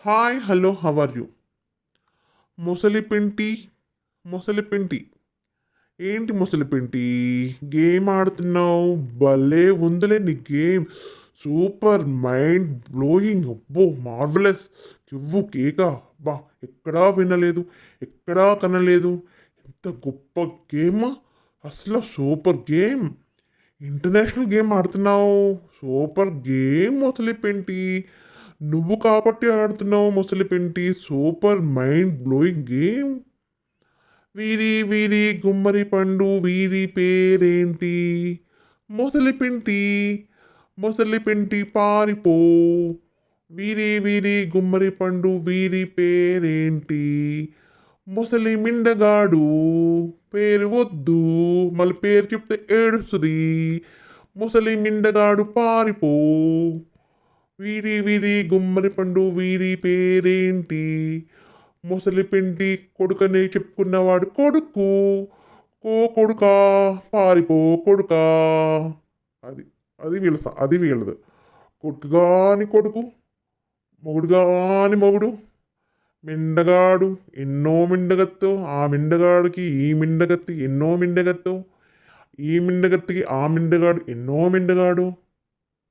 Hi hello how are you? ముసలిపింటి ముసలిపింటి ఏంటి ముసలిపింటి? గేమ్ ఆడుతున్నావు? భలే ఉందిలే నీ గేమ్. Super mind blowing. అబ్బో మార్వలస్. ఇవ్వు కేక. బా ఎక్కడా వినలేదు, ఎక్కడా కనలేదు. ఎంత గొప్ప గేమ్. అసలు సూపర్ గేమ్. ఇంటర్నేషనల్ గేమ్ ఆడుతున్నావు. సూపర్ గేమ్ ముసలిపింటి. నువ్వు కాబట్టి ఆడుతున్నావు ముసలిపింటి. Super mind blowing game. వీరి వీరి గుమ్మరి పండు వీరి పేరేంటి? ముసలిపింటి. ముసలిపింటి పారిపో. వీరి వీరి గుమ్మరి పండు వీరి పేరేంటి? ముసలి మిండగాడు. పేరు వద్దు, మళ్ళీ పేరు చెప్తే ఏడుస్తుంది. ముసలి మిండగాడు పారిపో. వీరి వీరి గుమ్మరి పండు వీరి పేరేంటి? ముసలి పిండి కొడుకని చెప్పుకున్నవాడు కొడుకు. కొడుకా పారిపో కొడుకా. అది అది వీళ్ళదు. కొడుకు గాని కొడుకు, మొగుడు గాని మొగుడు. మిండగాడు ఎన్నో మిండగత్తు. ఆ మిండగాడికి ఈ మిండగత్తి ఎన్నో మిండగత్తు. ఈ మిండగత్తికి ఆ మిండగాడు ఎన్నో మిండగాడు.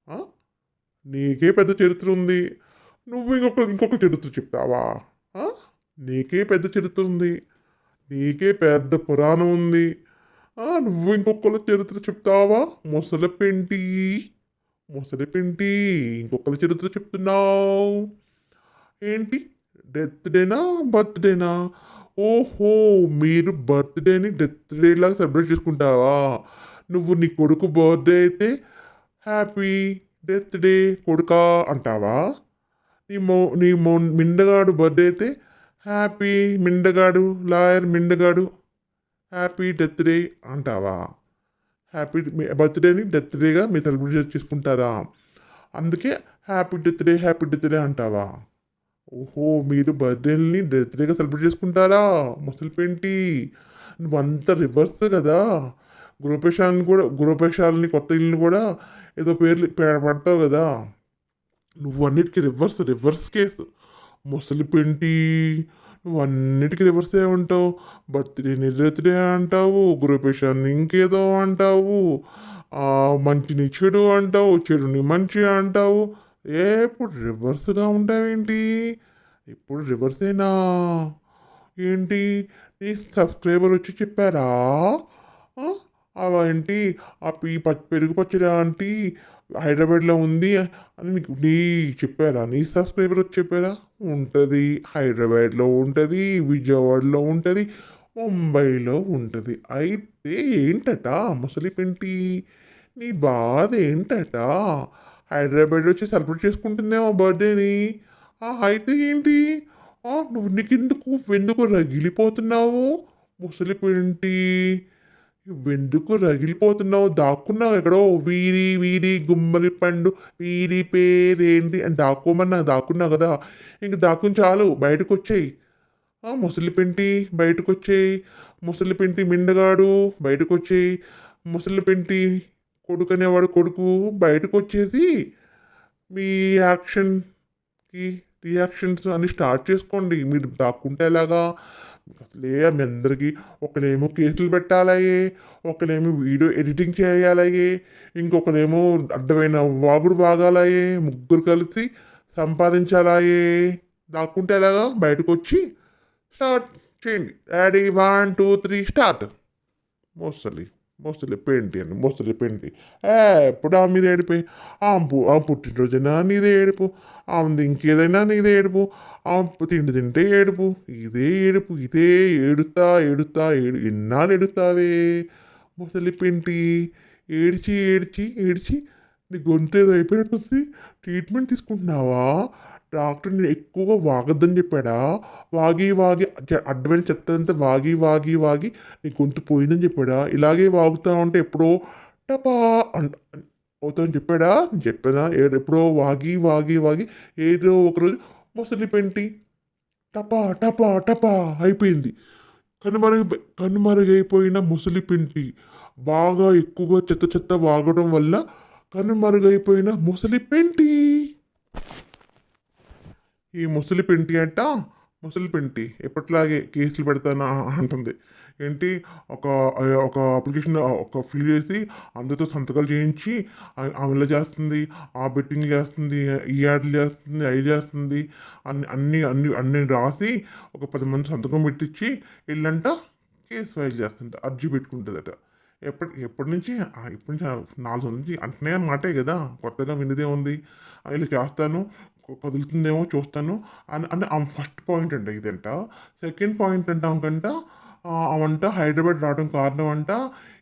ఆ? నీకే పెద్ద చరిత్ర ఉంది. నువ్వు ఇంకొక చరిత్ర చెప్తావా? ఆ? నీకే పెద్ద చరిత్ర ఉంది. నీకే పెద్ద పురాణం ఉంది. నువ్వు ఇంకొకళ్ళ చరిత్ర చెప్తావా? ముసలిపెంటి. ముసలిపెంటి ఇంకొకళ్ళ చరిత్ర చెప్తున్నావు ఏంటి? డెత్ డేనా బర్త్డేనా? ఓహో, మీరు బర్త్డేని డెత్ డే లాగా సెలబ్రేట్ చేసుకుంటావా? నువ్వు నీ కొడుకు బర్త్డే అయితే హ్యాపీ డెత్ డే కొడుకా అంటావా? నీ మిండగాడు బర్త్డే అయితే హ్యాపీ మిండగాడు లాయర్ మిండగాడు హ్యాపీ డెత్ డే అంటావా? హ్యాపీ బర్త్డేని డెత్ డేగా మీరు సెలబ్రేట్ చేసుకుంటారా? అందుకే హ్యాపీ డెత్ డే అంటావా? ఓహో, మీరు బర్త్డేని డెత్ డేగా సెలబ్రేట్ చేసుకుంటారా? ముసలిపేంటి నువ్వంతా రివర్స్ కదా. గృహప్రవేశాలని కొత్త ఇల్లుని కూడా ఏదో పేర్లు పెడతావు కదా. నువ్వు అన్నిటికీ రివర్స్ కేసు. ముసలిపెంటి నువ్వు అన్నిటికీ రివర్సే ఉంటావు. బర్త్డే అంటావు, గృహప్రవేశాన్ని ఇంకేదో అంటావు, మంచిని చెడు అంటావు, చెడుని మంచి అంటావు. ఎప్పుడు రివర్స్గా ఉంటావేంటి? ఇప్పుడు రివర్సేనా ఏంటి? నీ సబ్స్క్రైబర్ వచ్చి చెప్పారా? అవేంటి పెరుగు పచ్చడి ఆంటీ హైదరాబాద్లో ఉంది అని నీ చెప్పారా? నీ సబ్స్క్రైబర్ వచ్చి చెప్పారా? ఉంటుంది, హైదరాబాద్లో ఉంటుంది, విజయవాడలో ఉంటుంది, ముంబైలో ఉంటుంది. అయితే ఏంటట ముసలిపెంటి నీ బాధ ఏంటట? హైదరాబాద్ వచ్చి సెలబ్రేట్ చేసుకుంటుందేమో బర్త్డేని. అయితే ఏంటి? ఎందుకు రగిలిపోతున్నావు ముసలిపెంటి? నువ్వెందుకు రగిలిపోతున్నావు? దాక్కున్నావు ఎక్కడో. వీరి వీరి గుమ్మరి పండు వీరి పేరేంటి అని దాక్కున్నావు కదా. ఇంక దాక్కుని చాలు, బయటకు వచ్చేయి. ముసలిపెంటి బయటకు వచ్చేయి. ముసలిపెంటి మిండగాడు బయటకు వచ్చేయి. ముసలిపెంటి కొడుకు అనేవాడు కొడుకు బయటకు వచ్చేసి మీ యాక్షన్కి రియాక్షన్స్ అన్ని స్టార్ట్ చేసుకోండి. మీరు దాక్కుంటే ఎలాగా? అసలే మీ అందరికీ ఒకరేమో కేసులు పెట్టాలయ్యే, ఒకరేమో వీడియో ఎడిటింగ్ చేయాలయ్యే, ఇంకొకరేమో అడ్డమైన వాగుడు బాగాలయ్యే, ముగ్గురు కలిసి సంపాదించాలయ్యే. దాక్కుంటే ఎలాగా? బయటకు వచ్చి స్టార్ట్ చేయండి. Ready 1 2 3 start. మోస్తలి మోస్తలి పెంటి అని మోస్తలి పెంటి. ఎప్పుడు ఆ మీద ఏడిపోయి ఆ పుట్టినరోజైనా నీదే ఏడుపు, ఆమెది ఇంకేదైనా నీదే ఏడుపు, ఆ తిండి తింటే ఏడుపు, ఇదే ఏడుపు, ఇదే ఎన్నాళ్ళు ఏడుతావే ముసలి పెంటి? ఏడ్చి ఏడ్చి ఏడ్చి నీ గొంతు ఏదో అయిపోయినట్టు ట్రీట్మెంట్ తీసుకుంటున్నావా? డాక్టర్ నేను ఎక్కువగా వాగొద్దని చెప్పాడా? వాగి వాగి అడ్డమైన చెత్త అంతా వాగి వాగి వాగి నీ గొంతు పోయిందని చెప్పాడా? ఇలాగే వాగుతా ఉంటే ఎప్పుడో టపా అవుతామని చెప్పాడా? నేను చెప్పానా? ఎప్పుడో వాగి వాగి వాగి ఏదో ఒకరోజు ముసలి పెంటి టపా టపా టపా అయిపోయింది. కనుమరుగైపోయిన ముసలి పెంటి బాగా ఎక్కువగా చెత్త చెత్త వాగడం వల్ల కనుమరుగైపోయిన ముసలి పెంటి. ఈ ముసలి పెంటి అంట, ముసలి పెంటి ఎప్పటిలాగే కేసులు పెడతాను అంటుంది. ఏంటి ఒక ఒక అప్లికేషన్ ఫిల్ చేసి అందరితో సంతకాలు చేయించి ఆమె ఇలా చేస్తుంది, ఆ బెట్టింగ్ చేస్తుంది, ఈ యాడ్లు చేస్తుంది, అవి చేస్తుంది అన్ని రాసి ఒక 10 మంది సంతకం పెట్టించి ఎళ్ళంట కేసు ఫైల్ చేస్తుంట. అర్జీ పెట్టుకుంటుందట. ఎప్పటి నుంచి? ఇప్పటి నుంచి 4 సంవత్సరాల నుంచి అంటనే మాటే కదా! కొత్తగా వినేదేముంది? ఇలా చేస్తాను, కదులుతుందేమో చూస్తాను అని ఆమె ఫస్ట్ పాయింట్ అంట ఇదంట. సెకండ్ పాయింట్ అంట ఆమెకంట ఆమంట హైదరాబాద్ రావడం కారణం అంట,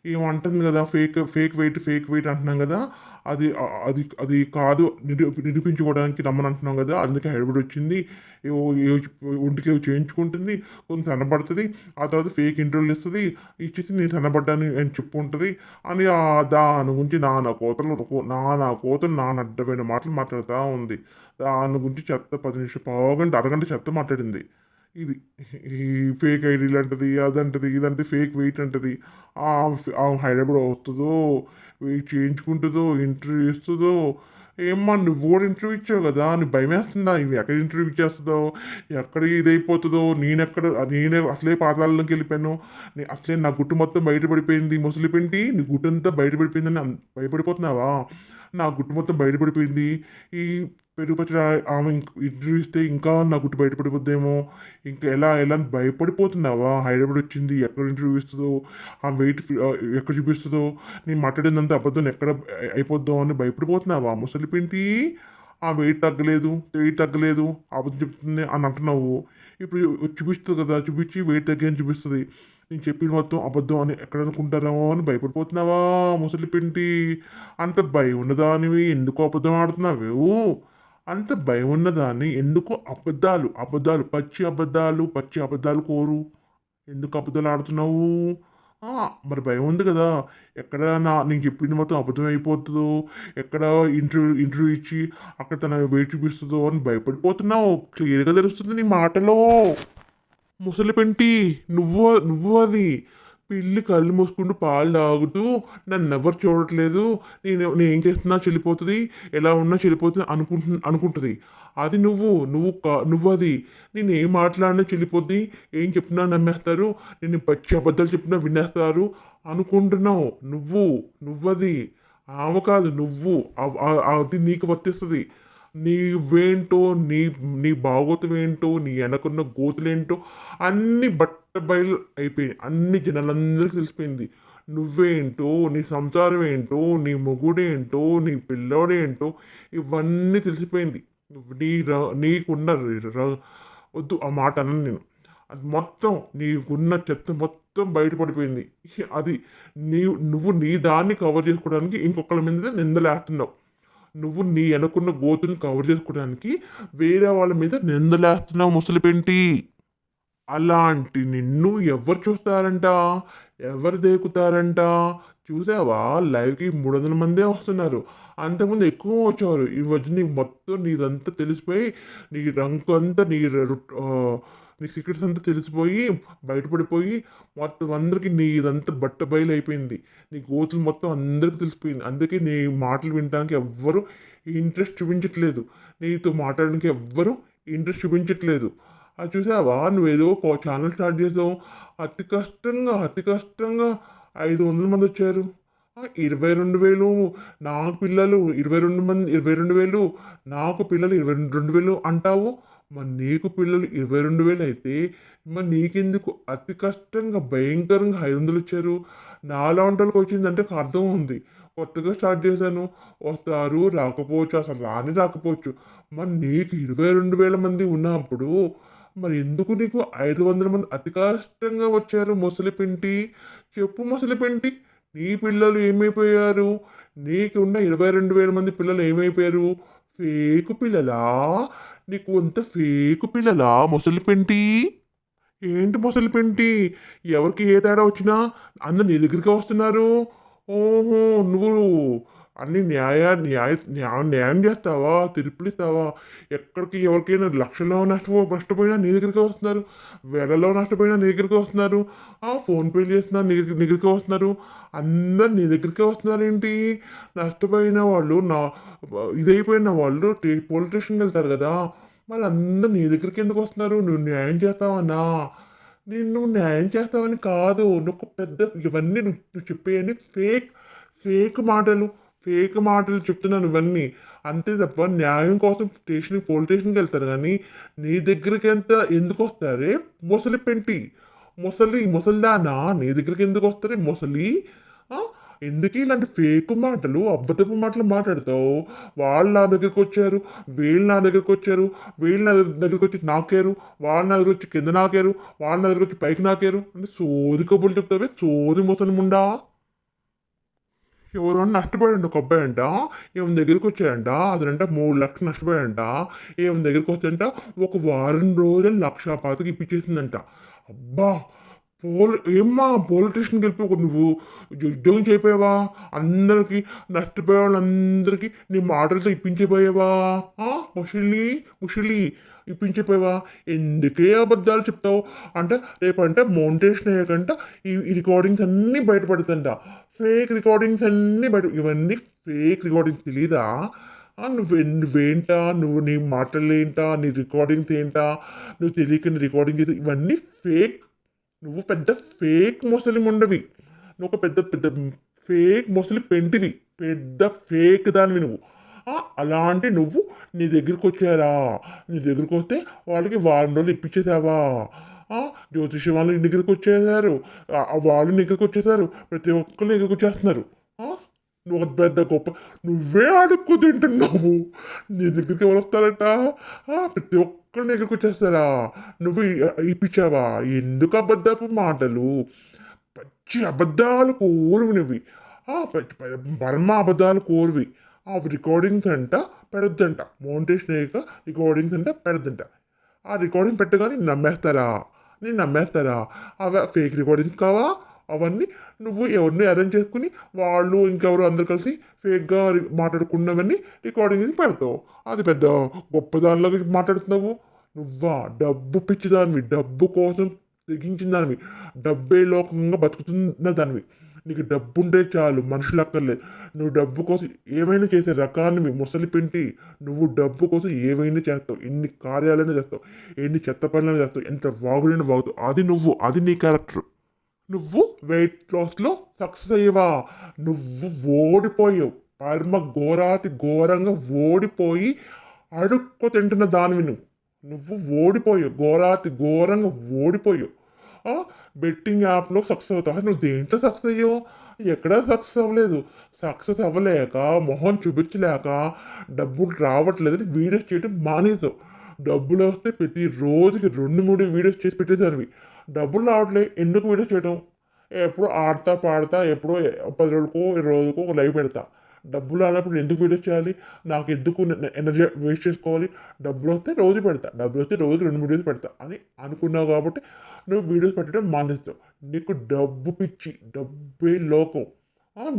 ఈమె అంటుంది కదా ఫేక్ వెయిట్ అంటున్నాం కదా! అది అది అది కాదు నిరూపించుకోవడానికి రమ్మనంటున్నాం కదా! అందుకే హైదరాబాద్ వచ్చింది. ఏవో ఏవో ఒంటికేవో చేయించుకుంటుంది. కొంచెం సన్నబడతది. ఆ తర్వాత ఫేక్ ఇంటర్వ్యూలు ఇస్తది. ఇచ్చేసి నేను సన్నబడ్డాను అని చెప్పుకుంటది అని దాని గురించి నానా కోతలు నానడ్డమైన మాటలు మాట్లాడుతా ఉంది. దాని గురించి చెత్త 10 నిమిషాలు, పావుగంట, అరగంట చెత్త మాట్లాడింది. ఇది ఈ ఫేక్ ఐడీలు అంటది, అదంటది, ఇదంటే ఫేక్ వెయిట్ అంటది. హైదరాబాద్ వస్తదో, వెయిట్ చేయించుకుంటుందో, ఇంటర్వ్యూ ఇస్తదో. ఏమ్మా నువ్వు కూడా ఇంటర్వ్యూ ఇచ్చావు కదా! నీకు భయమేస్తుందా? ఇవి ఎక్కడ ఇంటర్వ్యూ ఇచ్చేస్తదో, ఎక్కడ ఇదైపోతదో, నేనే అసలే పాతాళంలోకి వెళ్ళిపోయాను. అసలే నా గుట్టు మొత్తం బయట పడిపోయింది. ముసలి పెంటి నీ గుట్టంతా బయట పడిపోయిందని భయపడిపోతున్నావా? నా గుట్టు మొత్తం బయట పడిపోయింది. ఈ పెరుగు పచ్చడి ఆమె ఇంటర్వ్యూ ఇస్తే ఇంకా నా గుట్టు బయట పడిపోద్దేమో, ఇంకా ఎలా అని భయపడిపోతున్నావా? హైదరాబాద్ వచ్చింది, ఎక్కడ ఇంటర్వ్యూ ఇస్తదో, ఆ వెయిట్ ఎక్కడ చూపిస్తదో, నేను మాట్లాడిందంతా అబద్ధం ఎక్కడ అయిపోద్దో అని భయపడిపోతున్నావా ముసలిపింటి? ఆ వెయిట్ తగ్గలేదు, అబద్ధం చెప్తుంది అని అంటున్నావు. ఇప్పుడు చూపిస్తుంది కదా, చూపించి వెయిట్ తగ్గి చూపిస్తుంది. నేను చెప్పిన మొత్తం అబద్ధం అని ఎక్కడ అనుకుంటారేమో అని భయపడిపోతున్నావా ముసలిపింటి? అంత భయం ఉన్నదానివి ఎందుకు అబద్ధం ఆడుతున్నావు? అంత భయం ఉన్నదాన్ని ఎందుకు పచ్చి అబద్ధాలు కోరు ఎందుకు అబద్ధాలు ఆడుతున్నావు? మరి భయం ఉంది కదా! ఎక్కడ నేను చెప్పింది మొత్తం అబద్ధం అయిపోతుందో, ఎక్కడ ఇంటర్వ్యూ ఇచ్చి అక్కడ తన వెయిట్ చూపిస్తుందో అని భయపడిపోతున్నావు. క్లియర్‌గా తెలుస్తుంది నీ మాటలో. ముసలి పెంటి నువ్వు అది. పిల్లి కళ్ళు మూసుకుంటూ పాలు తాగుతూ నన్నెవ్వరు చూడట్లేదు. నేనేం చేస్తున్నా చెల్లిపోతది, ఎలా ఉన్నా చెల్లిపోతది అనుకుంటది. అది నువ్వది. నేనేం మాట్లాడినా చెల్లిపోద్ది, ఏం చెప్పినా నమ్మేస్తారు, నేను పచ్చి అబద్ధాలు చెప్పినా వినేస్తారు అనుకుంటున్నావు. నువ్వది. ఆమె కాదు నువ్వు. అది నీకు వర్తిస్తది. నీవేంటో, నీ నీ భాగోతం ఏంటో, నీ వెనకున్న గోతులేంటో అన్నీ బట్టబయలు అయిపోయినాయి. అన్ని జనాలందరికీ తెలిసిపోయింది. నువ్వేంటో, నీ సంసారం ఏంటో, నీ మొగుడేంటో, నీ పిల్లోడేంటో ఇవన్నీ తెలిసిపోయింది. నువ్వు నీకున్న వద్దు ఆ మాట అనను నేను. అది మొత్తం నీకున్న చెత్త మొత్తం బయటపడిపోయింది. అది నువ్వు నీ దాన్ని కవర్ చేసుకోవడానికి ఇంకొకళ్ళ మీద నిందలేస్తున్నావు. నువ్వు నీ వెనకున్న గోతుని కవర్ చేసుకోవడానికి వేరే వాళ్ళ మీద నిందలేస్తున్నావు ముసలిపెంటి. అలాంటి నిన్ను ఎవరు చూస్తారంట? ఎవరు దేకుతారంట? చూసావా లైవ్‌కి 300 మందే వస్తున్నారు. అంతకుముందు ఎక్కువ వచ్చేవారు. ఈ మధ్య నీకు మొత్తం నీదంతా తెలిసిపోయి, నీ రంకంతా నీ సీక్రెట్స్ అంతా తెలిసిపోయి, బయటపడిపోయి మొత్తం అందరికి నీదంతా బట్టబయలైపోయింది. నీ గోతులు మొత్తం అందరికి తెలిసిపోయింది. అందుకే నీ మాటలు వినడానికి ఎవ్వరు ఇంట్రెస్ట్ చూపించట్లేదు. నీతో మాట్లాడడానికి ఎవ్వరు ఇంట్రెస్ట్ చూపించట్లేదు. అది చూసావా నువ్వేదో ఛానల్ స్టార్ట్ చేసావు. అతి కష్టంగా 500 మంది వచ్చారు. 22,000 నాకు పిల్లలు 22,000 నాకు పిల్లలు 22,000 అంటావు. మరి నీకు పిల్లలు 22,000 అయితే మరి నీకెందుకు అతి కష్టంగా భయంకరంగా 500 వచ్చారు? నాలాంటోళ్ళకి వచ్చిందంటే ఒక అర్థం ఉంది. కొత్తగా స్టార్ట్ చేశాను. వస్తారు, రాకపోవచ్చు, అసలు రాకపోవచ్చు. మరి నీకు 22,000 మంది ఉన్నప్పుడు మరి ఎందుకు నీకు 500 మంది అతి కష్టంగా వచ్చారు ముసలిపింటి? చెప్పు ముసలిపింటి. నీ పిల్లలు ఏమైపోయారు? నీకున్న 22,000 మంది పిల్లలు ఏమైపోయారు? ఫేకు పిల్లలా? నీకు అంత ఫేకు పిల్లలా ముసలిపింటి? ఏంటి ముసలిపింటి? ఎవరికి ఏ తేడా వచ్చినా అందరు నీ దగ్గరికే వస్తున్నారు. ఓహో! నువ్వు అన్ని న్యాయం చేస్తావా? తీర్పులిస్తావా? ఎక్కడికి ఎవరికైనా లక్షల్లో నష్టపోయినా నీ దగ్గరికే వస్తున్నారు. వేలలో నష్టపోయినా నీ దగ్గరికే వస్తున్నారు. ఫోన్‌పేలు చేస్తున్నారు నీ దగ్గరికే వస్తున్నారు. అందరు నీ దగ్గరికే వస్తున్నారేంటి? నష్టపోయిన వాళ్ళు ఇదైపోయిన వాళ్ళు పోలీస్ స్టేషన్‌కెళ్తారు కదా! మళ్ళీ అందరూ నీ దగ్గరికి ఎందుకు వస్తున్నారు? నువ్వు న్యాయం చేస్తావన్నా? నేను నువ్వు న్యాయం చేస్తావని కాదు. నువ్వు ఒక పెద్ద ఇవన్నీ నువ్వు చెప్పేయన్నీ ఫేక్ మాటలు. ఫేక్ మాటలు చెప్తున్నాను ఇవన్నీ. అంతే తప్ప న్యాయం కోసం పోలీస్ స్టేషన్‌కి వెళ్తారు గానీ, నీ దగ్గరికి ఎందుకొస్తారే మొసలి పెంటి. ముసలిదానా నీ దగ్గరికి ఎందుకొస్తరే మొసలి? ఆ! ఎందుకు ఇలాంటి ఫేక్ మాటలు, అబద్ధపు మాటలు మాట్లాడతావు? వాళ్ళు నా దగ్గరకొచ్చారు, వీళ్ళు నా దగ్గరకొచ్చారు, వీళ్ళు నా దగ్గరకొచ్చి నాకారు, వాళ్ళు నా దగ్గరకొచ్చి కింద నాకారు, వాళ్ళు నా దగ్గరకొచ్చి పైకి నాకారు అంటే సోది కబుర్లు చెప్తావే సోది ముసలి ముండా. ఎవరో నష్టపోయాడంట ఒక అబ్బాయంట. ఈమె దగ్గరికొచ్చాడంట. అతనంట 3,00,000 నష్టపోయాడంట. ఈమె దగ్గరికొచ్చాడంట. ఒక వారం రోజులు 1,25,000 ఇప్పించేసిందంట. అబ్బా! ఏమ్మా పోలీస్ స్టేషన్‌కెళ్ళిపోయి నువ్వు ఉద్యోగం చేయకపోయావా? అందరికి నష్టపోయే వాళ్ళందరికీ నీ మాటలతో ఇప్పించకపోయావా? ఆ! ముసలి ఇప్పించకపోయావా? ఎందుకే అబద్ధాలు చెప్తావు? అంటే రేపంట మోనిటైజేషన్ అయ్యాకంట ఈ రికార్డింగ్స్ అన్నీ బయటపడతంట. ఫేక్ రికార్డింగ్స్ అన్నీ ఇవన్నీ ఫేక్ రికార్డింగ్స్ తెలీదా? నువ్వేంటా? నువ్వు నీ మాటలేంటా? నీ రికార్డింగ్స్ ఏంటా? నువ్వు తెలియక నీ రికార్డింగ్ చేసి ఇవన్నీ ఫేక్. నువ్వు పెద్ద ఫేక్ మొసలి ముండవి. నువ్వు ఒక పెద్ద పెద్ద ఫేక్ మొసలి పెంటివి. పెద్ద ఫేక్ దానివి నువ్వు. అలాంటి నువ్వు నీ దగ్గరికొచ్చారా? నీ దగ్గరికొస్తే వాళ్ళకి వారం రోజులు ఇప్పించేసావా? జ్యోతిష్యం వాళ్ళు నీ దగ్గరికొచ్చేసారు. వాళ్ళు నీ దగ్గరికొచ్చేసారు. ప్రతి ఒక్కళ్ళు నీ దగ్గరికొచ్చేస్తున్నారు. నువ్వు ఒక పెద్ద గొప్ప నువ్వే అడుక్కు తింటున్నావు. నీ దగ్గరికి ఎవరు వస్తారట? ప్రతి ఒక్కరు నీ దగ్గరికి వచ్చేస్తారా? నువ్వు ఇప్పించావా? ఎందుకు అబద్ధపు మాటలు? పచ్చి అబద్ధాలు కోరువి నువ్వు. పరమ అబద్ధాలు కోరువి. రికార్డింగ్స్ అంట పెడద్దంట. మోనిటేషన్ అయ్యాక రికార్డింగ్స్ అంట పెడద్దంట. ఆ రికార్డింగ్ పెట్టగానే నేను నమ్మేస్తారా? అవి ఫేక్ రికార్డింగ్స్ కావా అవన్నీ? నువ్వు ఎవరిని అరేంజ్ చేసుకుని వాళ్ళు ఇంకెవరు అందరు కలిసి ఫేక్గా మాట్లాడుకున్నవన్నీ రికార్డింగ్ చేసి పెడతావు. అది పెద్ద గొప్ప దానిలాగా మాట్లాడుతున్నావు. నువ్వా డబ్బు పిచ్చిదానివి, డబ్బు కోసం తెగించిన దానివి, డబ్బే లోకంగా బతుకుతున్న దానివి. నీకు డబ్బు ఉంటే చాలు, మనుషులు అక్కర్లేదు. నువ్వు డబ్బు కోసం ఏమైనా చేసే రకాన్ని ముసలి పెంటి. నువ్వు డబ్బు కోసం ఏమైనా చేస్తావు, ఎన్ని కార్యాలైనా చేస్తావు, ఎన్ని చెత్త పనులైనా చేస్తావు, ఎంత వాగులైనా వాగుతావు. అది నీ క్యారెక్టర్. నువ్వు వెయిట్ లాస్లో సక్సెస్ అయ్యేవా? నువ్వు ఓడిపోయావు. ఘోరంగా ఓడిపోయి అడుక్కు తింటున్న దానివి నువ్వు ఓడిపోయావు. ఘోరంగా ఓడిపోయావు. బెట్టింగ్ యాప్లో సక్సెస్ అవుతావు. నువ్వు దేంట్లో సక్సెస్ అయ్యావు? ఎక్కడా సక్సెస్ అవ్వలేదు. సక్సెస్ అవ్వలేక, మొహం చూపించలేక, డబ్బులు రావట్లేదని వీడియోస్ చేయడం మానేసావు. డబ్బులు వస్తే ప్రతి రోజుకి 2-3 వీడియోస్ చేసి పెట్టేసానివి. డబ్బులు రావట్లే, ఎందుకు వీడియో చేయడం? ఎప్పుడు ఆడతా పాడతా ఎప్పుడో 10 రోజులకో 20 రోజులకో ఒక లైవ్ పెడతా. డబ్బులు రానప్పుడు ఎందుకు వీడియో చేయాలి? నాకు ఎందుకు ఎనర్జీ వేస్ట్ చేసుకోవాలి? డబ్బులు వస్తే రోజు పెడతా, డబ్బులు వస్తే రోజు 2-3 వీడియోస్ పెడతా అని అనుకున్నావు కాబట్టి నువ్వు వీడియోస్ పెట్టడం మానేస్తావు. నీకు డబ్బు పిచ్చి, డబ్బే లోకం.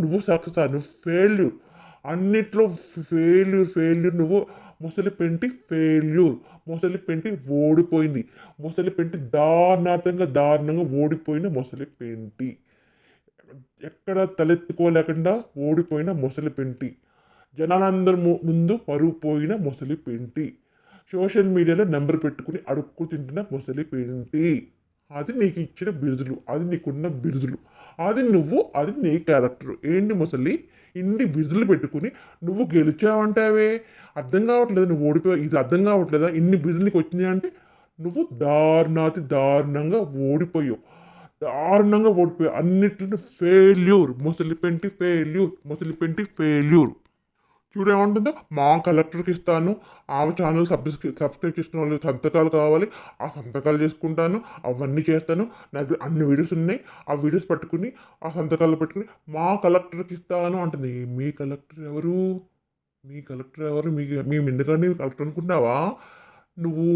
నువ్వు సక్సెస్, నువ్వు ఫెయిల్యూర్. అన్నిట్లో ఫెయిల్యూర్. నువ్వు ముసలి పెంటి ఫెయిల్యూర్. ముసలి పెంటి ఓడిపోయింది. ముసలి పెంటి దారుణంగా ఓడిపోయిన ముసలి పెంటి. ఎక్కడ తలెత్తుకోలేకుండా ఓడిపోయిన ముసలి పెంటి. జనాలందరి ముందు పరుగు పోయిన ముసలి పెంటి. సోషల్ మీడియాలో నెంబర్ పెట్టుకుని అడుక్కు తింటున్న ముసలి పెంటి. అది నీకు ఇచ్చిన బిరుదులు, అది నీకున్న బిరుదులు, అది నీ క్యారెక్టర్. ఏంటి ముసలి ఇన్ని బిరుదులు పెట్టుకుని నువ్వు గెలిచావంటావే? అర్థం కావట్లేదు. నువ్వు ఓడిపోయావు, ఇది అర్థం కావట్లేదా? ఇన్ని బిరుదులు నీకు వచ్చినాయి అంటే నువ్వు దారుణంగా ఓడిపోయావు. అన్నిట్లో ఫెయిల్యూర్. ముసలి పెంటి ఫెయిల్యూర్. చూడేమంటుందో, మా కలెక్టర్కి ఇస్తాను, ఆమె ఛానల్ సబ్స్క్రైబ్ చేసుకున్న వాళ్ళు సంతకాలు కావాలి, ఆ సంతకాలు చేసుకుంటాను, అవన్నీ చేస్తాను, నాకు అన్ని వీడియోస్ ఉన్నాయి, ఆ వీడియోస్ పట్టుకుని ఆ సంతకాలు పెట్టుకుని మా కలెక్టర్కి ఇస్తాను అంటుంది. మీ కలెక్టర్ ఎవరు? మీ మిండగాడిని కలెక్టర్ అనుకున్నావా? నువ్వు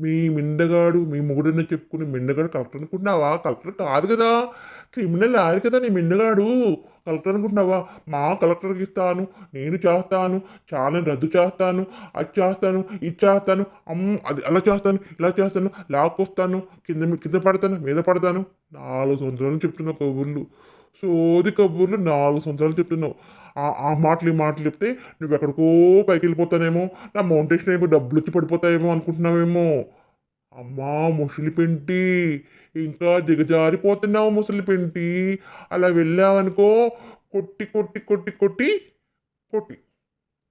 మీ మిండగాడు, మీ మొగుడని చెప్పుకుని మిండగాడు కలెక్టర్ అనుకుంటున్నావా? కలెక్టర్ కాదు కదా, క్రిమినల్ ఆడు కదా నీ మిండగాడు. కలెక్టర్ అనుకుంటున్నావా? మా కలెక్టర్కి ఇస్తాను, నేను చేస్తాను, ఛానల్ రద్దు చేస్తాను, అది చేస్తాను, ఇది చేస్తాను, అది అలా చేస్తాను, ఇలా చేస్తాను, లాక్కొస్తాను, కింద పడతాను, మీద పడతాను. 4 సంవత్సరాలు చెప్తున్నావు కబుర్లు, సోది కబుర్లు 4 సంవత్సరాలు చెప్తున్నావు. ఆ మాటలు ఈ మాటలు చెప్తే నువ్వు ఎక్కడికో పైకి వెళ్ళిపోతానేమో, నా మౌంటేషన్ ఏమో డబ్బులు వచ్చి పడిపోతాయేమో అనుకుంటున్నావేమో. అమ్మా ముసలి పెంటి, ఇంకా దిగజారిపోతున్నావు ముసలి పెంటి. అలా వెళ్ళావనుకో, కొట్టి కొట్టి కొట్టి కొట్టి కొట్టి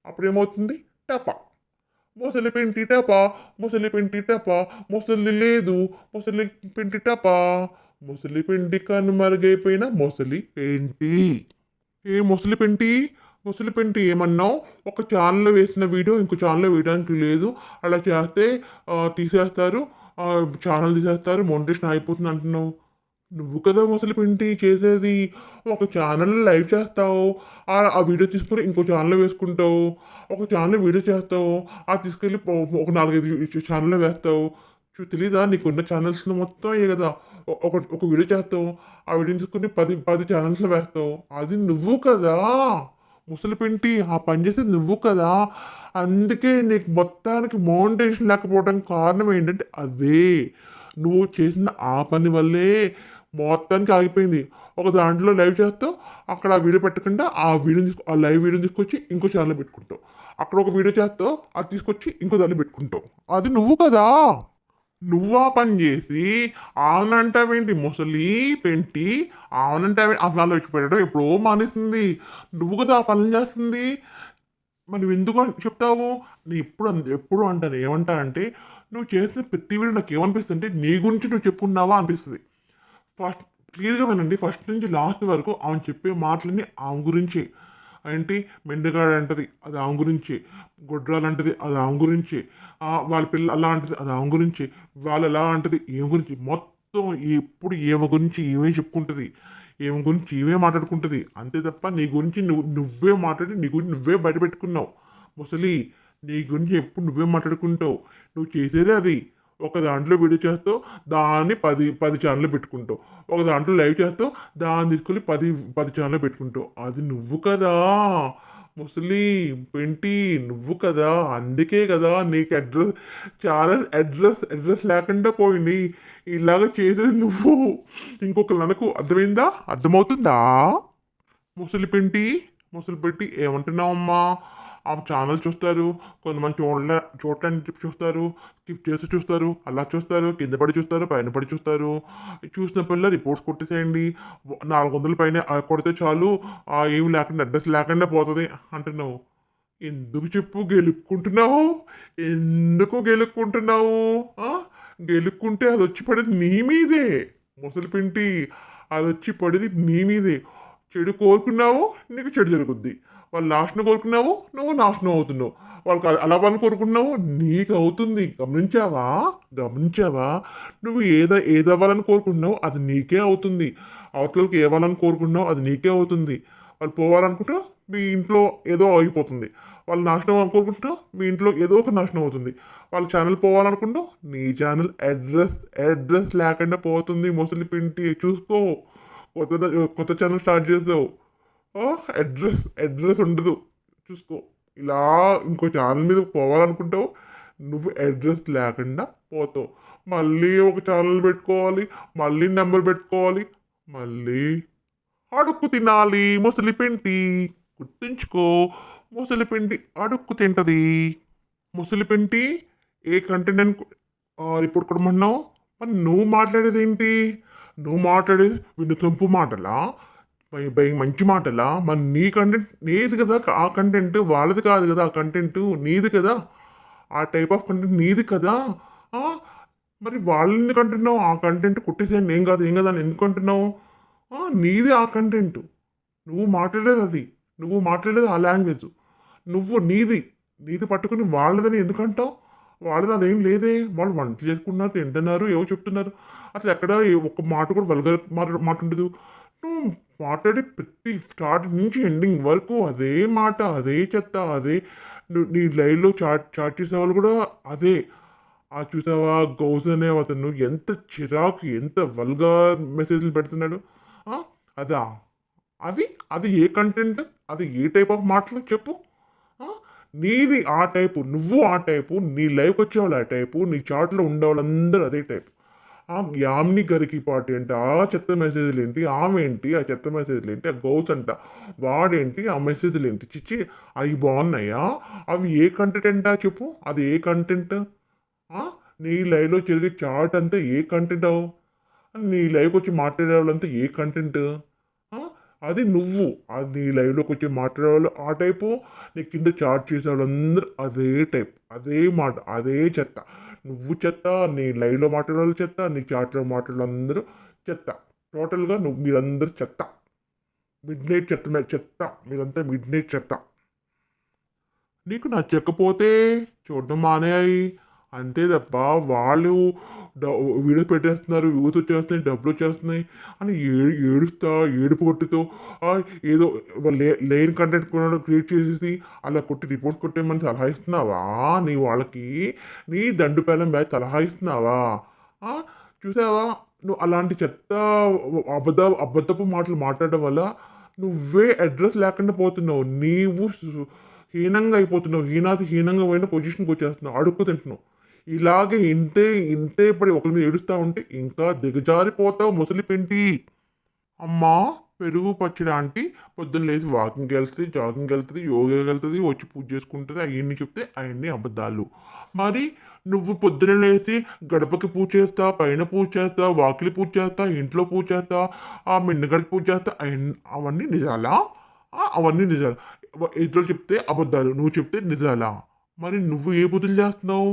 అప్పుడేమవుతుంది? టప. ముసలి పెంటి టప, ముసలి పెంటి టప, ముసలి లేదు, ముసలి పెంటి టప, ముసలి పెంటి కనుమరుగైపోయిన ముసలి పెంటి. ఏ ముసలి పెంటి, ముసలి పెంటి ఏమన్నావు? ఒక ఛానల్లో వేసిన వీడియో ఇంకో ఛానల్లో వేయడానికి లేదు, అలా చేస్తే తీసేస్తారు, ఛానల్ తీసేస్తారు, మోనిటేషన్ అయిపోతుంది అంటున్నావు. నువ్వు కదా ముసలి పెంటి చేసేది. ఒక ఛానల్లో లైవ్ చేస్తావు, ఆ వీడియో తీసుకొని ఇంకో ఛానల్లో వేసుకుంటావు, ఒక ఛానల్ వీడియో చేస్తావు, తీసుకెళ్ళి ఒక 4-5 ఛానల్లో వేస్తావు. తెలీదా నీకున్న ఛానల్స్లో మొత్తం అయ్యే కదా. ఒక ఒక వీడియో చేస్తావు, ఆ వీడియోని తీసుకొని 10 ఛానల్స్లో వేస్తావు. అది నువ్వు కదా ముసలి పెంటి, ఆ పని చేసేది నువ్వు కదా. అందుకే నీకు మొత్తానికి మోనిటేషన్ లేకపోవడానికి కారణం ఏంటంటే అదే. నువ్వు చేసిన ఆ పని వల్లే మొత్తానికి ఆగిపోయింది. ఒక దాంట్లో లైవ్ చేస్తావు, అక్కడ ఆ వీడియో పెట్టకుండా ఆ లైవ్ వీడియోని తీసుకొచ్చి ఇంకో ఛానల్ పెట్టుకుంటావు. అక్కడ ఒక వీడియో చేస్తావు, అది తీసుకొచ్చి ఇంకో దాన్ని పెట్టుకుంటావు. అది నువ్వు కదా. నువ్వు ఆ పని చేసి ఆవునంటావేంటి ముసలి పెంటి? ఆవునంటావే అసలు వచ్చి పెట్టడం ఎప్పుడో మానేసింది. నువ్వు కదా ఆ పనులు చేస్తుంది. మరి నువ్వు ఎందుకు చెప్తావు? నేను ఎప్పుడు అంటాను, ఏమంటా అంటే, నువ్వు చేసిన ప్రతి వీడియో నాకు ఏమనిపిస్తుంది అంటే నీ గురించి నువ్వు చెప్పుకున్నావా అనిపిస్తుంది. ఫస్ట్ క్లియర్‌గా వినండి. ఫస్ట్ నుంచి లాస్ట్ వరకు ఆమె చెప్పే మాటలన్నీ ఆమె గురించే. ఏంటి మెండగాడు అంటది, అది ఆమె గురించే. గొడ్రాలు అంటది, అది ఆమె గురించే. వాళ్ళ పిల్ల అలా అంటది, అది ఆమె గురించే. వాళ్ళు ఎలా అంటది, ఈమె గురించి. మొత్తం ఎప్పుడు ఈమె గురించి ఈమె చెప్పుకుంటది. ఈమె గురించి ఈమె మాట్లాడుకుంటది. అంతే తప్ప నీ గురించి నువ్వే మాట్లాడి నీ గురించి నువ్వే బయట పెట్టుకున్నావు. ముసలి, నీ గురించి ఎప్పుడు నువ్వే మాట్లాడుకుంటావు. నువ్వు చేసేదే అది. ఒక దాంట్లో వీడియో చేస్తావు, దాన్ని 10 ఛానళ్ళు పెట్టుకుంటావు. ఒక దాంట్లో లైవ్ చేస్తావు, దాన్ని తీసుకెళ్ళి 10 ఛానళ్ళు పెట్టుకుంటావు. అది నువ్వు కదా ముసలి పెంటి, నువ్వు కదా. అందుకే కదా నీకు ఛానల్ అడ్రస్ లేకుండా పోయింది. ఇలాగ చేసేది నువ్వు. ఇంకొకరు అనకు. అర్థమైందా? అర్థమవుతుందా ముసలి పెంటి? ముసలి పెట్టి ఏమంటున్నావమ్మా? ఆ ఛానల్ చూస్తారు, కొంతమంది చూడటానికి చెప్పి చూస్తారు, స్కిప్ చేసి చూస్తారు, అలా చూస్తారు, కింద పడి చూస్తారు, పైన పడి చూస్తారు. చూసినప్పుడల్లా రిపోర్ట్స్ కొట్టేసేయండి. 400 పైన కొడితే చాలు, ఏమి లేకుండా అడ్రస్ లేకుండా పోతుంది అంటున్నావు. ఎందుకు చెప్పు గెలుక్కుంటున్నావు? ఎందుకు గెలుక్కుంటున్నావు? గెలుక్కుంటే అది వచ్చి పడేది నీ మీదే ముసలి పింటి. అది వచ్చి పడేది నీ మీదే. చెడు కోరుకున్నావు, నీకు చెడు జరుగుద్ది. వాళ్ళు నాశనం కోరుకున్నావు, నువ్వు నాశనం అవుతున్నావు. వాళ్ళకి అలా పని కోరుకున్నావు, నీకు అవుతుంది. గమనించావా? నువ్వు ఏదవ్వాలని కోరుకున్నావు, అది నీకే అవుతుంది. అవతలకి ఏవ్వాలని కోరుకున్నావు, అది నీకే అవుతుంది. వాళ్ళు పోవాలనుకుంటా మీ ఇంట్లో ఏదో అయిపోతుంది. వాళ్ళు నాశనం అనుకోకుంటావు, మీ ఇంట్లో ఏదో ఒక నాశనం అవుతుంది. వాళ్ళ ఛానల్ పోవాలనుకుంటావు, నీ ఛానల్ అడ్రస్ లేకుండా పోతుంది. ముసలి పింటి చూసుకో. కొత్త ఛానల్ స్టార్ట్ చేసావు, అడ్రస్ ఉండదు. చూసుకో. ఇలా ఇంకో ఛానల్ మీద పోవాలనుకుంటావు, నువ్వు అడ్రస్ లేకుండా పోతావు. మళ్ళీ ఒక ఛానల్ పెట్టుకోవాలి, మళ్ళీ నెంబర్ పెట్టుకోవాలి, మళ్ళీ అడుక్కు తినాలి. ముసలి పెంటి గుర్తుంచుకో, ముసలి పెంటి అడుక్కు తింటది. ముసలి పెంటి ఏ కంటెంట్ అని రిపోర్ట్ కొడమన్నావు? మరి నువ్వు మాట్లాడేది ఏంటి? నువ్వు మాట్లాడేది వినసొంపు మాటలా, మంచి మాటలా? మరి నీ కంటెంట్ నీది కదా. ఆ కంటెంట్ వాళ్ళది కాదు కదా. ఆ కంటెంట్ నీది కదా. ఆ టైప్ ఆఫ్ కంటెంట్ నీది కదా. మరి వాళ్ళు ఎందుకు అంటున్నావు? ఆ కంటెంట్ కొట్టేసేయండి, ఏం కాదు అని ఎందుకు అంటున్నావు? నీది ఆ కంటెంట్, నువ్వు మాట్లాడేది అది, నువ్వు మాట్లాడేది ఆ లాంగ్వేజ్. నువ్వు నీది పట్టుకుని వాళ్ళదని ఎందుకంటావు? వాళ్ళది అదేం లేదే. వాళ్ళు వంట చేసుకున్నారు, తింటున్నారు, ఏవో చెప్తున్నారు. అసలు ఎక్కడ ఒక్క మాట కూడా వల్గర్ మాట ఉండదు. నువ్వు మాట్లాడే ప్రతి స్టార్టింగ్ నుంచి ఎండింగ్ వరకు అదే మాట, అదే చెత్త, అదే. నీ లైవ్లో చాట్ చేసేవాళ్ళు కూడా అదే. చూసావా గౌజ్ అనే అతను ఎంత చిరాకు, ఎంత వల్గర్ మెసేజ్లు పెడుతున్నాడు. అదా అది ఏ కంటెంట్? అది ఏ టైప్ ఆఫ్ మాటలు చెప్పు. నీది ఆ టైపు, నువ్వు ఆ టైపు, నీ లైవ్కి వచ్చేవాళ్ళు ఆ టైపు, నీ చాట్లో ఉండేవాళ్ళందరూ అదే టైపు. ఆ యామిని గారికి పార్టీ ఏంటి, ఆ చెత్త మెసేజ్‌లు ఏంటి, ఆమె ఏంటి, ఆ చెత్త మెసేజ్‌లు ఏంటి, ఆ గౌస్ అంట, వాడేంటి, ఆ మెసేజ్‌లు ఏంటి, ఛీ! అయి బాగున్నాయా? అవి ఏ కంటెంట్ అంట చెప్పు? అది ఏ కంటెంట్? ఆ! నీ లైవ్‌లో జరిగే చాట్ అంతా ఏ కంటెంట్ నీ లైవ్‌కొచ్చి మాట్లాడేవాళ్ళంతా ఏ కంటెంట్? ఆ! అది నువ్వు. అది నీ లైవ్‌లోకొచ్చి మాట్లాడేవాళ్ళు ఆ టైపు, నీ కింద చాట్ చేసేవాళ్ళందరూ అదే టైప్. అదే మాట, అదే చెత్త. నువ్వు చెత్త, నీ లైవ్‌లో మాట్లాడేవాళ్ళు చెత్త, నీ చాట్‌లో మాట్లాడేవాళ్ళందరూ చెత్త. టోటల్‌గా మీరందరూ చెత్త. మిడ్‌నైట్ చెత్త. మీరంతా మిడ్‌నైట్ చెత్త. నీకు నచ్చకపోతే చూడడం మానేయాయి. అంతే తప్ప వాళ్ళు డ వీడియోస్ పెట్టేస్తున్నారు, వ్యూస్ వచ్చేస్తున్నాయి, డబ్బులొచ్చేస్తున్నాయి అని ఏడుస్తా, ఏడుపు గొట్టుతో ఏదో లేని కంటెంట్ కూడా క్రియేట్ చేసేసి అలా కొట్టి రిపోర్ట్స్ కొట్టేయమని సలహా ఇస్తున్నావా? నీ వాళ్ళకి నీ దండు పేలం బ్యాచ్ సలహా ఇస్తున్నావా? ఆ! చూసావా? నువ్వు అలాంటి చెత్త అబద్ధపు మాటలు మాట్లాడడం వల్ల నువ్వే అడ్రెస్ లేకుండా పోతున్నావు. నీవు హీనంగా అయిపోతున్నావు. హీనంగా పోయిన పొజిషన్‌కొచ్చేస్తున్నావు. అడుక్కు తింటున్నావు. ఇలాగే ఇంతే పడి ఒకళ్ళ మీద ఏడుస్తా ఉంటే ఇంకా దిగజారిపోతావు ముసలి పెంటి. అమ్మా! పెరుగు పచ్చడి ఆంటీ పొద్దున్న లేసి వాకింగ్‌కెళ్తది, జాగింగ్‌కెళ్తది, యోగాకెళ్తది, వచ్చి పూజ చేసుకుంటది. అయన్నీ చెప్తే అయన్నీ అబద్ధాలు. మరి నువ్వు పొద్దున్న లేసి గడపకి పూజ చేస్తా, పైన పూజ చేస్తా, వాకిలి పూజ చేస్తా, ఇంట్లో పూజ చేస్తా, మిన్నగడికి పూజ చేస్తా అవన్నీ నిజాలా? అవన్నీ నిజాలు. ఇతరులు చెప్తే అబద్ధాలు. నువ్వు చెప్తే నిజాలా? మరి నువ్వు ఏ పూజలు చేస్తున్నావు?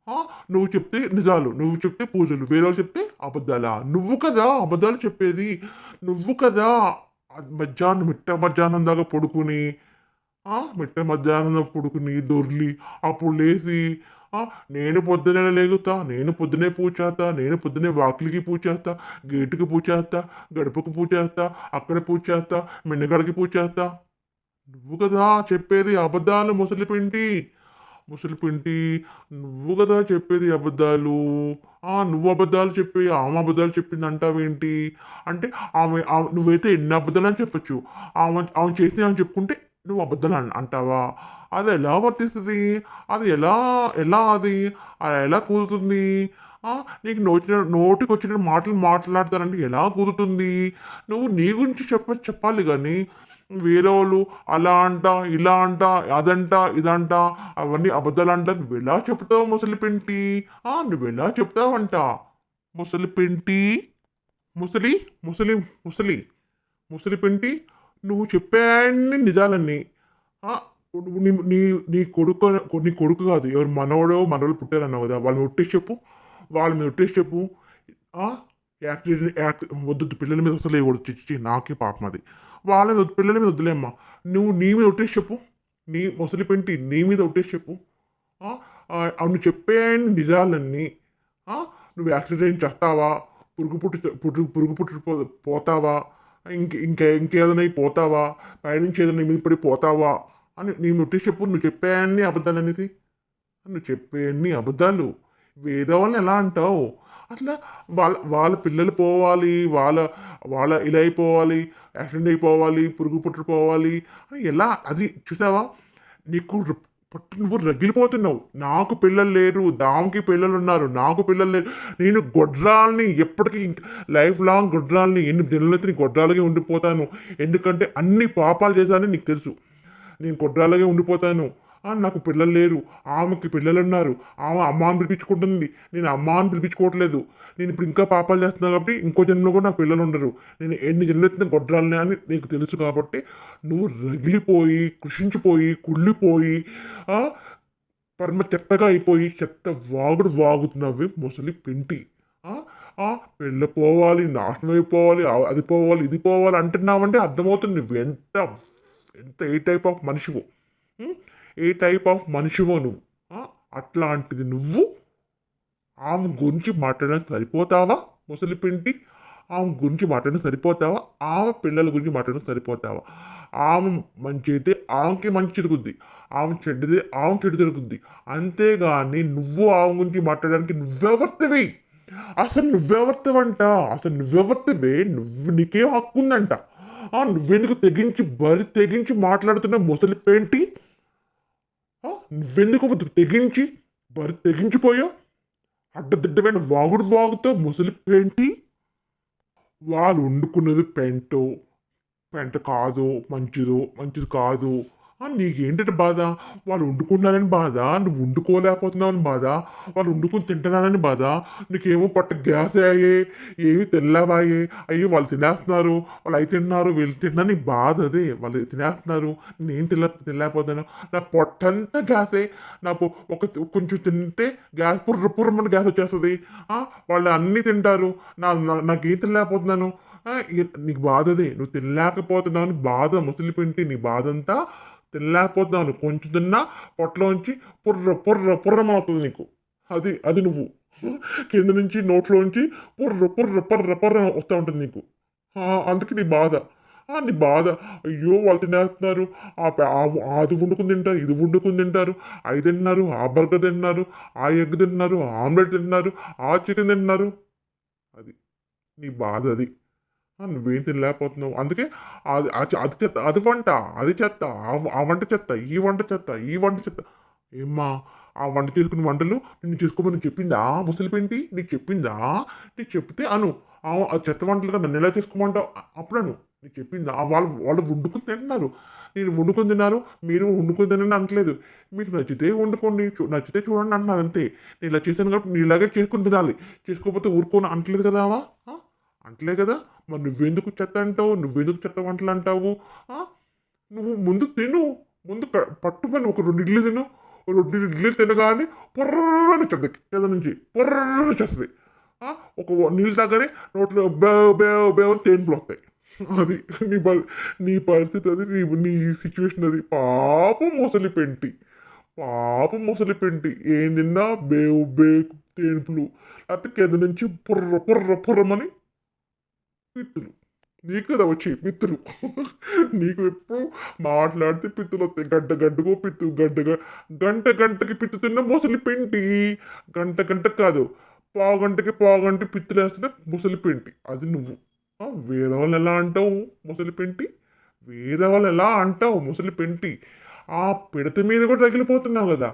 ఆ! నువ్వు చెప్తే నిజాలు. నువ్వు చెప్తే పూజలు. వేరేవాళ్ళు చెప్తే అబద్ధాలా? నువ్వు కదా అబద్ధాలు చెప్పేది. నువ్వు కదా మిట్ట మధ్యాహ్నం దాకా పడుకొని, మిట్ట మధ్యాహ్నం దాకా పడుకొని, దొర్లి, అప్పుడు లేసి, ఆ! నేను పొద్దున్నే లెగుతా, నేను పొద్దున్నే పూజ చేస్తా, నేను పొద్దున్నే వాకిలికి పూజ చేస్తా, గేటుకి పూజ చేస్తా, గడపకి పూజ చేస్తా, అక్కడ పూజ చేస్తా, మిన్నగడకి పూజ చేస్తా. నువ్వు కదా చెప్పేది అబద్ధాలు ముసలిపింటి. ముసలిపింటి నువ్వు కదా చెప్పేది అబద్ధాలు. నువ్వు అబద్ధాలు చెప్పి ఆమె అబద్ధాలు చెప్పిందంటావేంటి? అంటే నువ్వైతే ఎన్ని అబద్ధాలని చెప్పొచ్చు. ఆమె చేసినయి ఆమె చెప్పుకుంటే నువ్వు అబద్ధాలు అంటావా? అదెలా వర్తిస్తది? అది ఎలా అది? ఎలా కుదురుతుంది? ఆ! నీకు నోటికొచ్చినట్టు మాటలు మాట్లాడతానంటే ఎలా కుదురుతుంది? నువ్వు నీ గురించి చెప్పాలి గానీ వేరేవాళ్ళు అలా అంట, ఇలా అంట, అదంట, ఇదంట, అవన్నీ అబద్ధాలంట నువ్వెలా చెప్తావు ముసలిపెంటి? నువ్వెలా చెప్తావంట? ముసలిపెంటి, ముసలి, ముసలి, ముసలి, ముసలిపెంటి నువ్వు చెప్పేయన్ని నిజాలన్నీ. ఆ! నువ్వు నీ నీ నీ కొడుకు కాదు. ఎవరు మనవడో, మనవళ్ళు పుట్టారన్నావు కదా! వాళ్ళని ఒట్టేసి చెప్పు. వాళ్ళ మీద ఒట్టేసి చెప్పు. ఆ! వద్దొద్దు పిల్లల మీద అసలు వేయకూడదు. ఛీ! ఛీ! ఛీ! నాకే పాపం అది. పిల్లల మీద వద్దులేమ్మా. నీ మీద ఒట్టేసి చెప్పు. నీ ముసలి పెంటి నీ మీద ఒట్టేసి చెప్పు. ఆ! నువ్వు చెప్పే నిజాలన్నీ. ఆ! నువ్వు యాక్సిడెంట్ అయి చస్తావా? పురుగు పుట్టి పోతావా? ఇంకేదైనా అయి పోతావా? పైనుంచి ఏదైనా నీ మీద పడి పోతావా? అని నీ మీద ఒట్టేసి చెప్పు. నువ్వు చెప్పే అన్ని అబద్ధాలనేది. నువ్వు చెప్పేయన్నీ అబద్ధాలు. వేరే వాళ్ళని ఎలా అంటావు? అట్లా వాళ్ళ పిల్లలు పోవాలి, వాళ్ళ వాళ్ళ ఇలా అయిపోవాలి, యాక్సిడెంట్ అయిపోవాలి, పురుగు పుట్టుకుపోవాలి అని ఎలా అది చూసావా? నీకు నువ్వు రగిలిపోతున్నావు. నాకు పిల్లలు లేరు, దానికి పిల్లలున్నారు, నాకు పిల్లలు లేరు. నేను గొడ్రాల్ని ఎప్పటికీ లైఫ్ లాంగ్ గొడ్రాల్ని ఎన్ని జన్మలైతే నీ గొడ్రాలుగా ఉండిపోతాను. ఎందుకంటే అన్ని పాపాలు చేశానని నీకు తెలుసు. నేను గొడ్రాలుగా ఉండిపోతాను. నాకు పిల్లలు లేరు. ఆమెకి పిల్లలున్నారు. ఆమె అమ్మ అని పిలిపించుకుంటుంది. నేను అమ్మ అని పిలిపించుకోవట్లేదు. నేను ఇప్పుడు ఇంకా పాపాలు చేస్తున్నాను కాబట్టి ఇంకో జన్మలో కూడా నాకు పిల్లలు ఉండరు. నేను ఎన్ని జన్మలెత్తిన గొడ్రాలని అని నీకు తెలుసు కాబట్టి నువ్వు రగిలిపోయి, కృషించిపోయి, కుళ్ళిపోయి పరమ చెత్తగా అయిపోయి చెత్త వాగుడు వాగుతున్నావు ముసలి పెంటి. ఆ! పెళ్ళ పోవాలి, నాశనం అయిపోవాలి, అది పోవాలి, ఇది పోవాలి అంటున్నావంటే అర్థమవుతుంది నువ్వు ఎంత ఎంత ఏ టైప్ ఆఫ్ మనిషివో. హ్మ్. ఏ టైప్ ఆఫ్ మనిషివో నువ్వు. ఆ! అట్లాంటిది నువ్వు ఆమె గురించి మాట్లాడడానికి సరిపోతావా? ముసలిపింటి. ఆమె గురించి మాట్లాడడానికి సరిపోతావా? ఆమె పిల్లల గురించి మాట్లాడడానికి సరిపోతావా? ఆమె మంచయితే ఆమెకి మంచి జరుగుద్ది. ఆమె చెడ్డది ఆమెకి చెడు జరుగుద్ది. అంతేగాని నువ్వు ఆమె గురించి మాట్లాడడానికి నువ్వెవర్తివి? అసలు నువ్వెవర్తివంట? అసలు నువ్వెవర్తివే? నీకేం హక్కుందంట? నువ్వెందుకు తెగించి మాట్లాడుతున్న ముసలిపేంటి? నువ్వెందుకు తెగించిపోయావు? అడ్డదిడ్డమైన వాగుడు వాగుతో ముసలి పెంటి వాళ్ళు వండుకున్నది పెంటో పెంట కాదు, మంచిది కాదు. నీకేంటంటే బాధ? వాళ్ళు వండుకుంటున్నారని బాధ, నువ్వు వండుకోలేకపోతున్నావని బాధ, వాళ్ళు వండుకొని తింటున్నారని బాధ, నీకేమో పొట్ట గ్యాస్ అయ్యే, ఏమి తెల్లవాయే, అయ్యో వాళ్ళు తినేస్తున్నారు, వాళ్ళు అయి తింటున్నారు, వీళ్ళు తింటున్నారు, నీ బాధ అదే. వాళ్ళు తినేస్తున్నారు, నేను తినలేకపోతాను, నా పొట్టంతా గ్యాసే, నాకు ఒక కొంచెం తింటే గ్యాస్ పుర్రమని గ్యాస్ వచ్చేస్తుంది. వాళ్ళు అన్నీ తింటారు, నాకేం తినలేకపోతున్నాను. నీకు బాధ అదే. నువ్వు తినలేకపోతున్నావు అని బాధ ముసలి పింటి. నీ బాధ అంతా తినలేకపోతున్నావు. కొంచెం తిన్నా పొట్టలోంచి పుర్రమవుతుంది నీకు. అది నువ్వు కింద నుంచి నోట్లోంచి పుర్ర వస్తూ ఉంటుంది నీకు. అందుకే నీ బాధ. నీ బాధ. అయ్యో వాళ్ళు తినేస్తున్నారు, అది వండుకుని తింటారు, ఇది వండుకుని తింటారు, అవి తింటున్నారు, ఆ బర్గర్ తింటున్నారు, ఆ ఎగ్ తింటున్నారు, ఆమ్లెట్ తింటున్నారు, ఆ చికెన్ తింటున్నారు. అది నీ బాధ అది. నువ్వేం తినలేకపోతున్నావు. అందుకే అది చెత్త, అది వంట, అది చెత్త, ఆ వంట చెత్త, ఈ వంట చెత్త, ఈ వంట చెత్త. ఏమ్మా ఆ వంట చేసుకున్న వంటలు నిన్ను చేసుకోమని చెప్పిందా ముసలిపెంటి? నీకు చెప్పిందా? నీకు చెప్తే అను. ఆ చెత్త వంటలుగా నన్ను ఎలా చేసుకోమంటావు? అప్పుడు అను. నీకు చెప్పిందా? వాళ్ళు వాళ్ళు వండుకుని తింటున్నారు, నేను వండుకొని తిన్నారు, మీరు వండుకొని తినండి అనట్లేదు. మీకు నచ్చితే వండుకోండి, నచ్చితే చూడండి అంటున్నారు అంతే. నేను ఇలా చేశాను కాబట్టి నేను ఇలాగే చేసుకుని తినాలి, చేసుకోకపోతే ఊరుకోను అనట్లేదు కదా. అంటలే కదా. మరి నువ్వెందుకు చెత్త అంటావు? నువ్వెందుకు చెత్త వంటలు అంటావు? నువ్వు ముందు తిను. ముందు పట్టుకొని ఒక 2 ఇడ్లీ తిను. 2 ఇడ్లీ తినగానే పొర్రని చెత్త కింద నుంచి పొర్రని చేస్తుంది. ఒక నీళ్ళు తాగానే నోట్లో బేవ్ బేవ్ బేవ్ అని తేన్పులు వస్తాయి. అది నీ పరిస్థితి, అది నీ సిచ్యువేషన్ అది. పాపం ముసలి పెంటి ఏం తిన్నా బేవ్ బేవ్ తేన్పులు, లేకపోతే కింద నుంచి పుర్రమని పిత్తులు. నీకు కదా వచ్చి పిత్తులు. నీకు ఎప్పుడు మాట్లాడితే పిత్తులు వస్తాయి. గడ్డకో పిత్తు, గంటకి పిత్తు తిన్న ముసలి పెంటి. గంట కాదు, పావుగంట పిత్తులు వేస్తున్న ముసలి పెంటి. అది నువ్వు. వేరే వాళ్ళు ఎలా అంటావు ముసలి పెంటి? వేరే వాళ్ళు ఎలా అంటావు ముసలి పెంటి? ఆ పిడత మీద కూడా రగిలిపోతున్నావు కదా.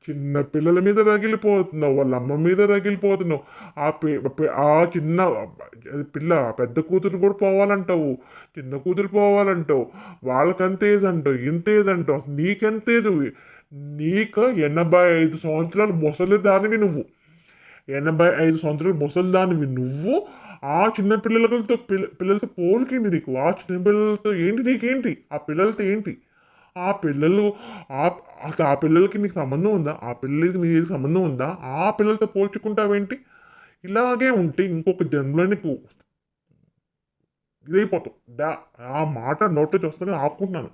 చిన్న పిల్లల మీద రగిలిపోతున్నావు, వాళ్ళ అమ్మ మీద రగిలిపోతున్నావు. ఆ చిన్న పిల్ల పెద్ద కూతురు కూడా పోవాలంటావు, చిన్న కూతురు పోవాలంటావు, వాళ్ళకంత ఏజ్ అంటావు, ఇంత ఏజ్ అంటావు. నీకెంత ఏజ్? నీకు 85 సంవత్సరాలు ముసలి దానివి నువ్వు. 85 సంవత్సరాలు ముసలి దానివి నువ్వు. ఆ చిన్న పిల్లలతో పోలికేంటి నీకు? ఆ చిన్న పిల్లలతో ఏంటి నీకేంటి? ఆ పిల్లలతో ఏంటి? ఆ పిల్లలు ఆ ఆ పిల్లలకి నీకు సంబంధం ఉందా? ఆ పిల్లలకి నీకు సంబంధం ఉందా? ఆ పిల్లలతో పోల్చుకుంటావేంటి? ఇలాగే ఉంటే ఇంకొక జన్మలో నీకు ఇదైపోతావు. ఆ మాట నోట్లో వస్తేనే ఆపుకుంటున్నాను.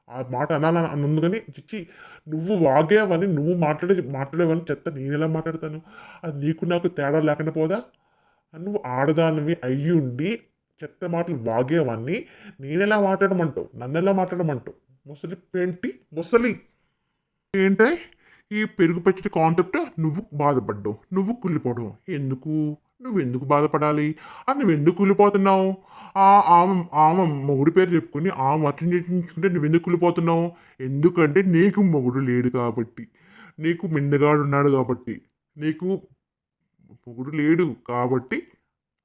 ఆ మాట అనాలని అన్నందుకని చిచ్చి, నువ్వు వాగేవని, నువ్వు మాట్లాడేవని చెత్త నేను ఎలా మాట్లాడతాను? అది నీకు నాకు తేడా లేకుండా పోదా? నువ్వు ఆడదానివి అయ్యుండి చెత్త మాటలు వాగేవాన్ని నేనెలా మాట్లాడమంటావు? నన్నెలా మాట్లాడమంటావు? ముసలి ఏంటే ఈ పెరుగు పచ్చడి కాన్సెప్ట్? నువ్వు బాధపడ్డావు, నువ్వు కుళ్ళిపోవడం ఎందుకు? నువ్వెందుకు బాధపడాలి? నువ్వెందుకు కుళ్ళిపోతున్నావు? ఆమె మొగుడు పేరు చెప్పుకొని ఆమె అర్థం చేయించుకుంటే నువ్వెందుకు కుళ్ళిపోతున్నావు? ఎందుకంటే నీకు మొగుడు లేడు కాబట్టి, నీకు మిండగాడు ఉన్నాడు కాబట్టి, నీకు మొగుడు లేడు కాబట్టి.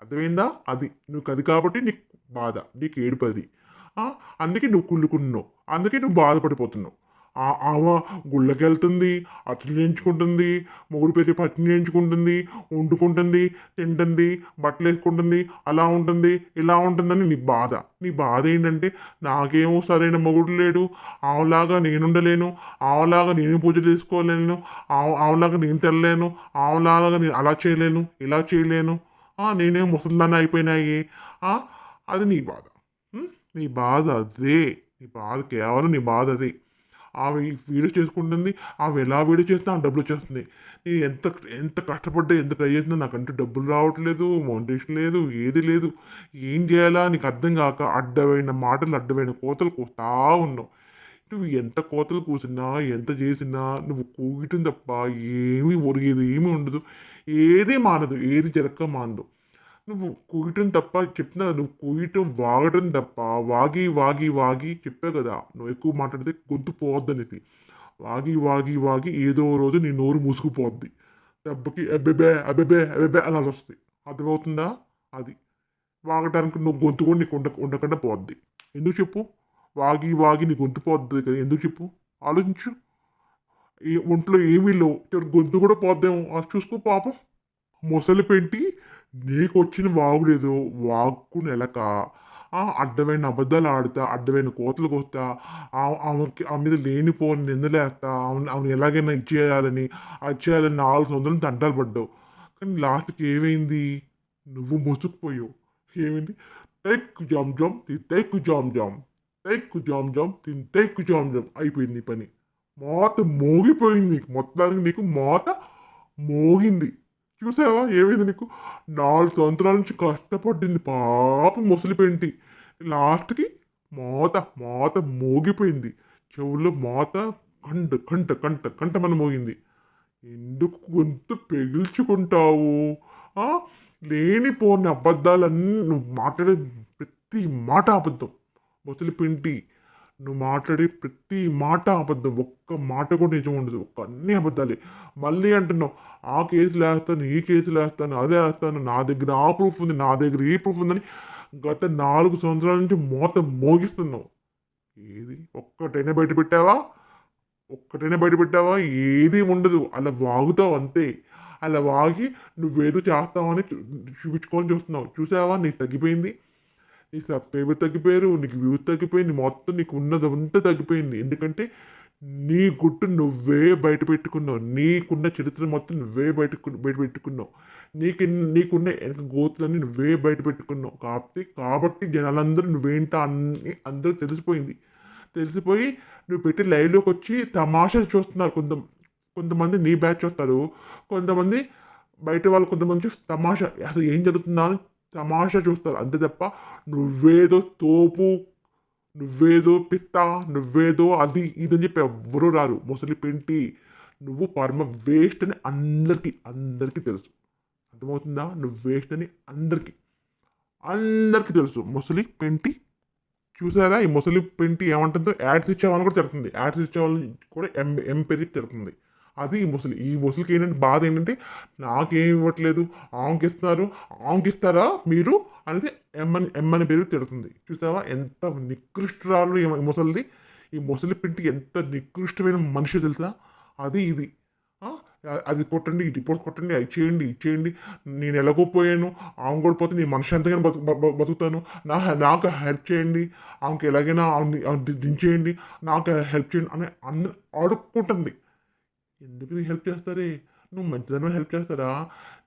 అర్థమైందా? అది నువ్వు అది కాబట్టి నీకు బాధ, నీకు ఏడుపది. అందుకే నువ్వు కుళ్ళుకున్నావు, అందుకే నువ్వు బాధపడిపోతున్నావు. ఆమె గుళ్ళకెళ్తుంది, అర్చన చేయించుకుంటుంది, మొగుడు పెట్టి పచ్చని చేయించుకుంటుంది, వండుకుంటుంది, తింటుంది, బట్టలు వేసుకుంటుంది, అలా ఉంటుంది, ఇలా ఉంటుందని నీ బాధ. నీ బాధ ఏంటంటే నాకేమో సరైన మొగుడు లేడు, ఆమెలాగా నేనుండలేను, ఆమెలాగా నేను పూజ చేసుకోలేను, ఆమెలాగా నేను తెల్లలేను, ఆమెలాగా నేను అలా చేయలేను, ఇలా చేయలేను, నేనేం ముసలిదాన్ని అయిపోయినాయి. అది నీ బాధ. నీ బాధ అదే. నీ బాధ కేవలం నీ బాధ అదే. ఆమె వీడియో చేసుకుంటుంది, ఆమె ఎలా వీడియో చేసినా ఆమె డబ్బులు వచ్చేస్తుంది. నేను ఎంత ఎంత కష్టపడ్డా, ఎంత ట్రై చేసినా నాకంటూ డబ్బులు రావట్లేదు, మోటివేషన్ లేదు, ఏది లేదు. ఏం చేయాలా నీకు అర్థం కాక అడ్డమైన మాటలు, అడ్డమైన కోతలు కూస్తా ఉన్నావు. నువ్వు ఎంత కోతలు కూసినా, ఎంత చేసినా నువ్వు కూయటం తప్ప ఏమీ ఒరిగేది ఏమీ ఉండదు. ఏది మానదు, ఏది జరగక మానదు. నువ్వు కూయటం తప్ప చెప్తున్నా, నువ్వు కూయటం వాగటం తప్ప, వాగి చెప్పావు కదా, నువ్వు ఎక్కువ మాట్లాడితే గొంతు పోవద్దనేది. వాగి ఏదో రోజు నీ నోరు మూసుకుపోద్ది. దెబ్బకి అబ్బెబే అబ్బెబే అబ్బెబే అని అరుస్తాయి. అర్థమవుతుందా? అది. వాగటానికి నువ్వు గొంతు కూడా నీకు ఉండకుండా పోద్ది. ఎందుకు చెప్పు? వాగి వాగి నీ గొంతు పోద్ది కదా! ఎందుకు చెప్పు? ఆలోచించు. ఈ ఒంట్లో ఏమీ లేవు. చివరికి గొంతు కూడా పోద్దేమో. అది చూసుకో పాపం. మొసలి పెంటి నీకొచ్చిన వాగుడేదో వాక్కుని ఎలక అడ్డమైన అబద్ధాలు ఆడుతా, అడ్డమైన కోతలు కోస్తా, ఆమె మీద లేనిపోని నిందలేస్తా, ఆమెను ఎలాగైనా ఇచ్చేయాలని, అది చేయాలని 4 సంవత్సరాలు తంటాలు పడ్డావు. కానీ లాస్ట్‌కి ఏమైంది? నువ్వు మోసుకుపోయావు. ఏమైంది? Tech jam jam tech jam jam. Tech jam jam tech jam jam అయిపోయింది నీ పని. మోత మోగిపోయింది. మొత్తానికి నీకు మోత మోగింది. చూసావా ఏమైంది నీకు? 4 సంవత్సరాల నుంచి కష్టపడింది పాపం ముసలి పెంటి. లాస్ట్‌కి మోత, మోత మోగిపోయింది. చెవుల్లో మోత కంటమని మోగింది. ఎందుకు గొంతు పెగిల్చుకుంటావు? ఆ! లేనిపోని అబద్ధాలన్నీ నువ్వు మాట్లాడే ప్రతి మాట అబద్ధం. ముసలి పింటి. నువ్వు మాట్లాడే ప్రతి మాట అబద్ధం. ఒక్క మాట కూడా నిజం ఉండదు. అన్నీ అబద్ధాలే. మళ్ళీ అంటున్నావు, ఆ కేసులేస్తాను, ఈ కేసులేస్తాను, అదే ఏస్తాను, నా దగ్గర ఆ ప్రూఫ్ ఉంది, నా దగ్గర ఈ ప్రూఫ్ ఉందని గత 4 సంవత్సరాల నుంచి మోత మోగిస్తున్నావు. ఏది ఒక్కటైనా బయట పెట్టావా? ఒక్కటైనా బయట పెట్టావా? ఏదీ ఉండదు. అలా వాగుతావు అంతే. అలా వాగి నువ్వేదో చేస్తావని చూపించుకోవాలని చూస్తున్నావు. చూసావా నీకు తగ్గిపోయింది. నీ సబ్స్క్రైబర్ తగ్గిపోయారు. నీకు వ్యూస్ తగ్గిపోయింది. మొత్తం నీకు ఉన్నదంతా తగ్గిపోయింది. ఎందుకంటే నీ గుట్టు నువ్వే బయట పెట్టుకున్నావు. నీకున్న చరిత్ర మొత్తం నువ్వే బయట పెట్టుకున్నావు. నీకున్న వెనక గోతులన్నీ నువ్వే బయట పెట్టుకున్నావు. కాబట్టి జనాలందరూ నువ్వేంటా అని అందరూ తెలిసిపోయింది. తెలిసిపోయి నువ్వు పెట్టి లైవ్‌లోకి వచ్చి తమాషా చూస్తున్నారు. కొంతమంది నీ బ్యాచ్ చూస్తారు. కొంతమంది బయట వాళ్ళు కొంతమంది చూసి తమాషా అసలు ఏం జరుగుతుందా అని తమాషా చూస్తారు. అంతే తప్ప నువ్వేదో తోపు, నువ్వేదో పిత్త, నువ్వేదో అది ఇది అని చెప్పి ఎవ్వరూ రారు. ముసలి పెంటి నువ్వు పరమ వేస్ట్ అని అందరికీ తెలుసు. అర్థమవుతుందా? నువ్వు వేస్ట్ అని అందరికీ తెలుసు. ముసలి పెంటి చూసారా? ఈ ముసలి పెంటి ఏమంటుందో యాడ్స్ ఇచ్చేవాళ్ళని కూడా తిడుతుంది. యాడ్స్ ఇచ్చేవాళ్ళని కూడా పెరిగి తిడుతుంది. అది ఈ ముసలికి ఏంటంటే బాధ ఏంటంటే నాకేం ఇవ్వట్లేదు, ఆమెకిస్తున్నారు, ఆమెకిస్తారా మీరు అనేది ఎమ్మని పెరిగి తిడుతుంది. చూసావా ఎంత నికృష్టురాలు ఈ ముసలిది. ఈ ముసలి పెంటి ఎంత నికృష్టమైన మనిషి తెలుసా? అది ఇది. అది కొట్టండి, ఈ రిపోర్ట్ కొట్టండి, అది చేయండి, ఇది చేయండి, నేను ఎలాగోపోయాను, ఆమె కూడా పోతే నేను మనశ్శాంతిగానే బతుకుతాను, నాకు హెల్ప్ చేయండి, ఆమెకి ఎలాగైనా దించేయండి, నాకు హెల్ప్ చేయండి అని అడుక్కుంటుంది. ఎందుకు నీకు హెల్ప్ చేస్తారే? నువ్వు మంచిదనం హెల్ప్ చేస్తారా?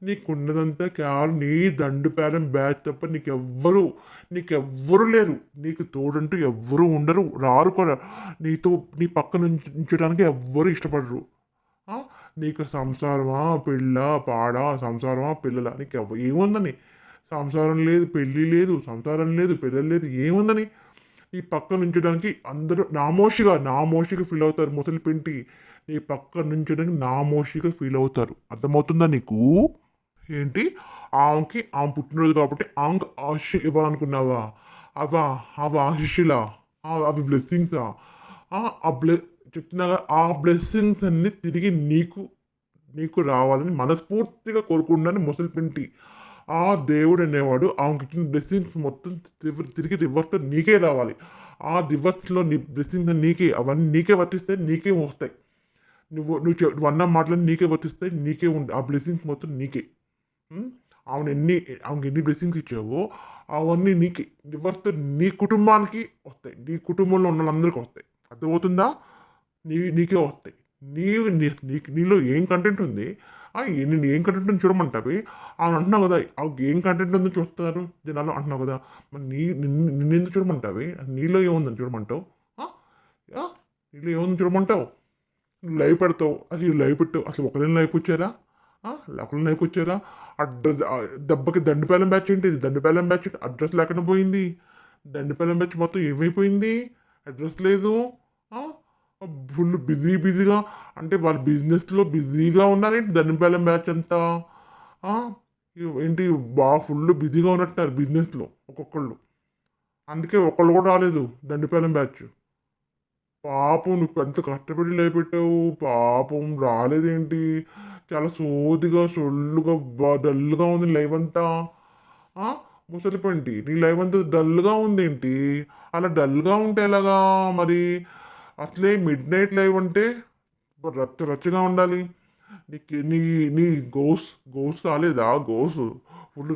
నీకున్నదంతా కేవలం నీ దండుపాలెం బ్యాచ్ తప్ప నీకెవ్వరు లేరు. నీకు తోడంటూ ఎవ్వరూ ఉండరు, రారు కూడా. నీ పక్కన ఉంచడానికి ఎవ్వరూ ఇష్టపడరు. నీకు సంసారమా, పెళ్ళా, పాడా, సంసారమా, పిల్లలా నీకు ఏముందని? సంసారం లేదు, పెళ్ళి లేదు, సంసారం లేదు, పిల్లలు లేదు, ఏముందని? నీ పక్కన ఉంచడానికి అందరూ నామోషిగా ఫీల్ అవుతారు. ముసలి పెంటి నీ పక్కన నుంచడానికి నామోషిగా ఫీల్ అవుతారు. అర్థమవుతుందా నీకు? ఏంటి? ఆమె పుట్టినరోజు కాబట్టి ఆమెకు ఆశీస్సులు ఇవ్వాలనుకున్నావా? అవి ఆశీస్సులా? అవి బ్లెస్సింగ్సా? ఆ చెప్తున్నాగా ఆ బ్లెస్సింగ్స్ అన్ని తిరిగి నీకు రావాలని మనస్ఫూర్తిగా కోరుకుంటున్నాను ముసలి పెంటి. ఆ దేవుడు అనేవాడు ఆమెకి ఇచ్చిన బ్లెస్సింగ్స్ మొత్తం తిరిగి రివర్స్‌లో నీకే రావాలి. ఆ రివర్స్‌లో నీ బ్లెస్సింగ్స్ అవన్నీ నీకే వర్తిస్తాయి, నీకే వస్తాయి. నువ్వు అన్న మాటలన్నీ నీకే వర్తిస్తాయి, నీకే ఆ బ్లెస్సింగ్స్ మొత్తం నీకే. హ్మ్. ఆమెకి ఎన్ని బ్లెస్సింగ్స్ ఇచ్చావో అవన్నీ నీకే. రివర్స్‌లో నీ కుటుంబానికి వస్తాయి. నీ కుటుంబంలో ఉన్న వాళ్ళందరికీ వస్తాయి. అర్థమవుతుందా? నీకే వస్తాయి. నీలో ఏం కంటెంట్ ఉంది? నేను ఏం కంటెంట్ ఉందో చూడమంటావే? అంటున్నావు కదా! ఏం కంటెంట్ ఉందో చూస్తారు జనాలు అంటున్నావు కదా! మరి నిన్నెందుకు చూడమంటావే? నీలో ఏముందని చూడమంటావు? ఆ! ఆ! నీలో ఏముందని చూడమంటావు? లైవ్ పెడతావు. అసలు లైవ్ పెట్టావు. అసలు ఒకరైనా లైవ్‌కొచ్చారా? ఒకరైనా లైవ్‌కొచ్చారా? దెబ్బకి దండుపాలెం బ్యాచ్ ఏంటి? దండుపాలెం బ్యాచ్ అడ్రస్ లేకుండా పోయింది. దండుపాలెం బ్యాచ్ మొత్తం ఏమైపోయింది? అడ్రస్ లేదు. ఆ! ఫుల్ బిజీగా అంటే వాళ్ళు బిజినెస్‌లో బిజీగా ఉన్నారేంటి దండుపాలెం బ్యాచ్ అంతా? ఆ! ఏంటి ఫుల్ బిజీగా ఉన్నట్టున్నారు బిజినెస్‌లో ఒక్కొక్కళ్ళు. అందుకే ఒక్కళ్ళు కూడా రాలేదు దండుపాలెం బ్యాచ్. పాపం నువ్వు ఎంత కష్టపడి లైవ్ పెట్టావు. పాపం రాలేదేంటి? చాలా సోదిగా, సొల్లుగా, డల్‌గా ఉంది లైవ్ అంతా. ఆ! ముసలిపంటి నీ లైవ్ అంతా డల్‌గా ఉందేంటి? అలా డల్‌గా ఉంటే ఎలాగా మరి? అసలే మిడ్‌నైట్ లైవ్ అంటే రచ్చ రచ్చగా ఉండాలి. నీకు నీ నీ గోస్ట్ రాలేదా? ఫుల్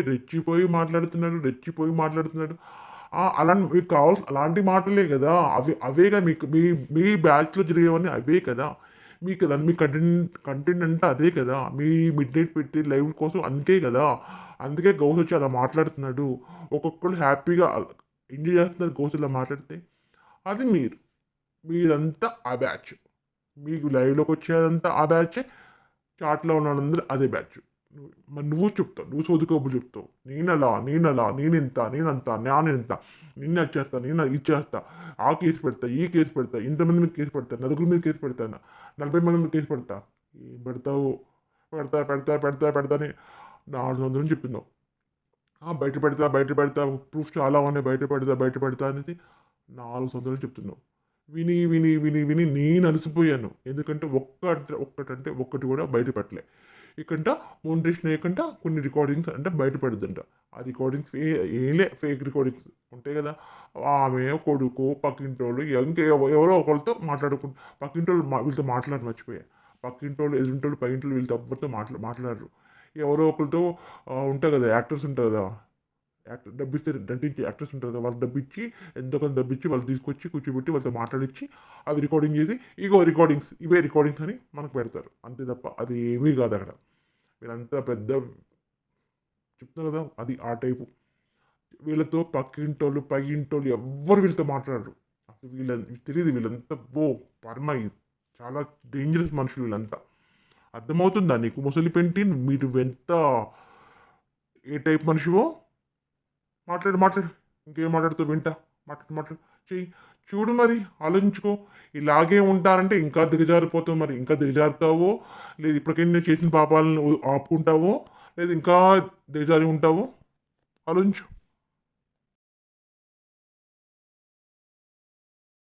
రెచ్చిపోయి మాట్లాడుతున్నాడు. రెచ్చిపోయి మాట్లాడుతున్నాడు. మీకు కావాల్సిన అలాంటి మాటలే గదా! అవేగా మీకు మీ మీ బ్యాచ్‌లో జరిగేవన్నీ అవే కదా! మీ కంటెంట్ అంతా అదే కదా! మీ మిడ్‌నైట్ పెట్టి లైవ్ కోసం అందుకే గదా! అందుకే గౌస్ వచ్చి అలా మాట్లాడుతున్నాడు. ఒక్కొక్కళ్ళు హ్యాపీగా ఎంజాయ్ చేస్తున్నారు గౌస్ ఇలా మాట్లాడితే. అది మీరు. మీదంతా ఆ బ్యాచ్. మీకు లైవ్‌లోకొచ్చేదంతా ఆ బ్యాచే. చాట్‌లో ఉన్నోళ్ళందరూ అదే బ్యాచ్. మరి నువ్వు చెప్తావు. నువ్వు సోది కబుర్లు చెప్తావు. నేనలా, నేనింత, నేనంత, నానింత, నిన్నది చేస్తా, నేను ఇది చేస్తా, ఆ కేసు పెడతా, ఈ కేసు పెడతా, ఇంతమంది మీద కేసు పెడతా, నలుగురి మీద కేసు పెడతాను, 40 మంది మీద కేసు పెడతా. ఏం పెడతావు? పెడతా అని 400 అని చెప్పినావు. బయట పెడతా, ప్రూఫ్ చాలా ఉన్నాయి, బయట పెడతా అనేది 4 సంవత్సరాలు చెప్తున్నావు. విని నేను అలసిపోయాను. ఎందుకంటే ఒక్కటంటే ఒక్కటి కూడా బయట పెట్టలే. ఇకంట మోనిటేషన్ అయ్యకంట కొన్ని రికార్డింగ్స్ అంటే బయట పెడదంట. ఆ రికార్డింగ్స్ ఏంలే ఫేక్ రికార్డింగ్స్ ఉంటాయి కదా! ఆమె, కొడుకు, పక్కింటోళ్ళు ఎవరో ఒకళ్ళతో పక్కింటోళ్ళు వీళ్ళతో మాట్లాడి మర్చిపోయా. పక్కింటోళ్ళు, ఎదురింటోళ్ళు, పైంటోళ్ళు వీళ్ళతో ఎవ్వరితో మాట్లాడరు. ఎవరో ఒకళ్ళతో ఉంటారు కదా! యాక్టర్స్ ఉంటారు కదా! డబ్బిస్తే నటించే యాక్టర్స్ ఉంటారు కదా! వాళ్ళకి డబ్బిచ్చి ఎంతో కొంత డబ్బిచ్చి వాళ్ళు తీసుకొచ్చి కూర్చోబెట్టి వాళ్ళతో మాట్లాడిచ్చి అవి రికార్డింగ్ చేసి ఇవే రికార్డింగ్స్ అని మనకు పెడతారు. అంతే తప్ప అది ఏమీ కాదు అక్కడ. వీళ్ళంతా పెద్ద చెప్తున్నా కదా! అది ఆ టైపు. వీళ్ళతో పక్కింటోళ్ళు, పైయింటోళ్ళు ఎవ్వరు వీళ్ళతో మాట్లాడరు. అసలు తెలీదు వీళ్ళంతా చాలా డేంజరస్ మనుషులు వీళ్ళంతా. అర్థమవుతుందా నీకు ముసలి పెంటి మీరు ఎంత ఏ టైప్ మనిషివో? మాట్లాడు. ఇంకేం మాట్లాడుతావు వింటా. మాట్లాడు. చెయ్యి. చూడు మరి ఆలోచించుకో. ఇలాగే ఉంటారంటే ఇంకా దిగజారిపోతావు మరి. ఇంకా దిగజారుతావో, లేదు ఇప్పటికైనా చేసిన పాపాలను ఆపుకుంటావో, లేదు ఇంకా దిగజారి ఉంటావో ఆలోచించు.